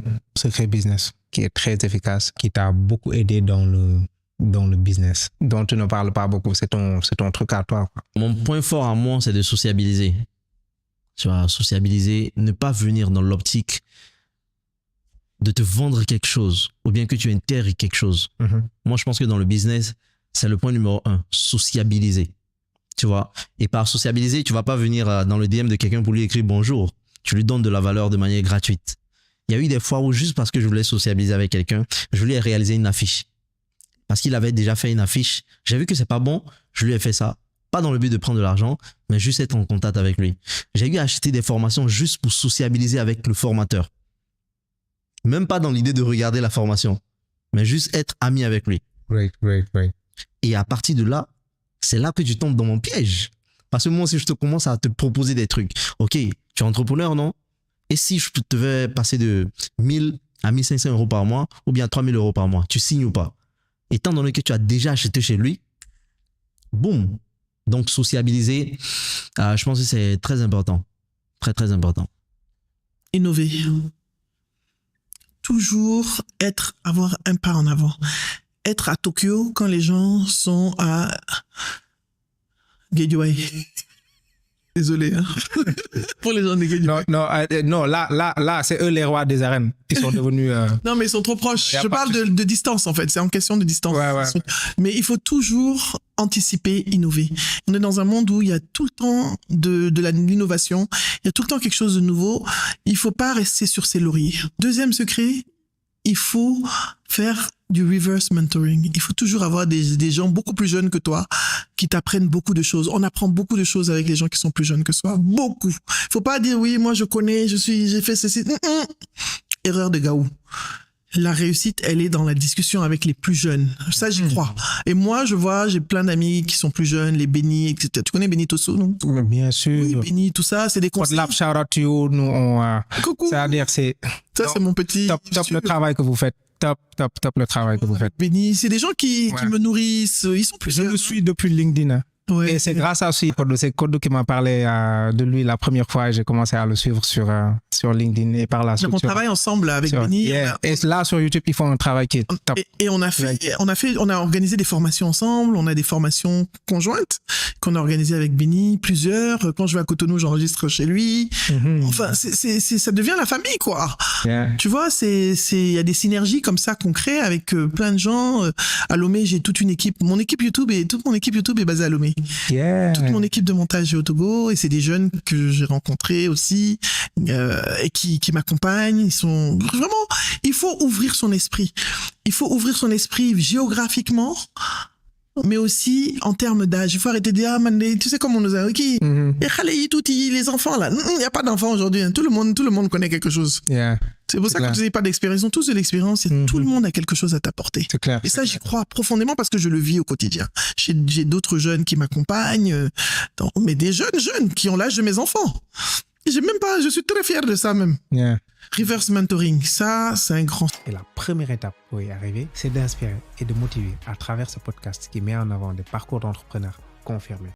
ton secret business qui est très efficace, qui t'a beaucoup aidé dans le business, dont tu ne parles pas beaucoup, c'est ton truc à toi, quoi. Mon point fort à moi, c'est de sociabiliser. Tu vois, sociabiliser, ne pas venir dans l'optique de te vendre quelque chose ou bien que tu intègres quelque chose. Moi, je pense que dans le business, c'est le point numéro 1, sociabiliser. Tu vois, et par sociabiliser, tu vas pas venir dans le DM de quelqu'un pour lui écrire bonjour. Tu lui donnes de la valeur de manière gratuite. Il y a eu des fois où juste parce que je voulais sociabiliser avec quelqu'un, je lui ai réalisé une affiche. Parce qu'il avait déjà fait une affiche. J'ai vu que c'est pas bon, je lui ai fait ça. Pas dans le but de prendre de l'argent, mais juste être en contact avec lui. J'ai eu à acheter des formations juste pour sociabiliser avec le formateur. Même pas dans l'idée de regarder la formation, mais juste être ami avec lui. Great. Et à partir de là, c'est là que tu tombes dans mon piège. Parce que moi aussi, je te commence à te proposer des trucs. Ok, tu es entrepreneur, non? Et si je te vais passer de 1000 à 1500 euros par mois ou bien 3000 euros par mois, tu signes ou pas? Étant donné que tu as déjà acheté chez lui, boum. Donc, sociabiliser, je pense que c'est très important. Très, très important. Innover. Toujours avoir un pas en avant. Être à Tokyo quand les gens sont à Gateway. Désolé, hein. Pour les gens de Gateway. Non, là, c'est eux les rois des arènes. Ils sont devenus... Non, mais ils sont trop proches. Je parle de distance, en fait. C'est en question de distance. Ouais. Mais il faut toujours anticiper, innover. On est dans un monde où il y a tout le temps de l'innovation. Il y a tout le temps quelque chose de nouveau. Il faut pas rester sur ses lauriers. Deuxième secret, il faut faire du reverse mentoring. Il faut toujours avoir des gens beaucoup plus jeunes que toi qui t'apprennent beaucoup de choses. On apprend beaucoup de choses avec les gens qui sont plus jeunes que soi. Beaucoup. Faut pas dire oui, moi je connais, j'ai fait ceci. Erreur de Gaou. La réussite, elle est dans la discussion avec les plus jeunes. Ça, j'y crois. Et moi, j'ai plein d'amis qui sont plus jeunes, les Benny, etc. Tu connais Benny Tosso, non? Bien sûr. Oui, Benny, tout ça, c'est des conseils. Shout out to you. Nous, coucou. C'est-à-dire, c'est mon petit... Top le travail que vous faites. Top le travail que vous faites. Benny, c'est des gens qui me nourrissent. Ils sont plus jeunes. Je le suis depuis LinkedIn. Ouais. Et c'est grâce à aussi Kodo. C'est Kodo qui m'a parlé de lui la première fois et j'ai commencé à le suivre sur LinkedIn et par la suite. Donc on travaille ensemble avec Benny. Yeah. Et là sur YouTube, ils font un travail qui est top. Et on a organisé des formations ensemble. On a des formations conjointes qu'on a organisées avec Benny, plusieurs. Quand je vais à Cotonou, j'enregistre chez lui. Enfin, ça devient la famille, quoi. Yeah. Tu vois, il y a des synergies comme ça qu'on crée avec plein de gens. À Lomé, j'ai toute une équipe. Toute mon équipe YouTube est basée à Lomé. Yeah. Toute mon équipe de montage est au Togo et c'est des jeunes que j'ai rencontrés aussi et qui m'accompagnent. Ils sont vraiment. Il faut ouvrir son esprit. Il faut ouvrir son esprit géographiquement, mais aussi en termes d'âge. Il faut arrêter de dire tu sais comment on nous a dit les enfants là. Il n'y a pas d'enfants aujourd'hui. Hein. Tout le monde connaît quelque chose. Yeah. C'est pour ça que tu n'as pas d'expérience. Ils ont tous de l'expérience et tout le monde a quelque chose à t'apporter. C'est clair. Et ça, j'y crois profondément parce que je le vis au quotidien. J'ai d'autres jeunes qui m'accompagnent, mais des jeunes qui ont l'âge de mes enfants. Je suis très fier de ça même. Yeah. Reverse mentoring, ça, c'est un grand... Et la première étape pour y arriver, c'est d'inspirer et de motiver à travers ce podcast qui met en avant des parcours d'entrepreneurs confirmés.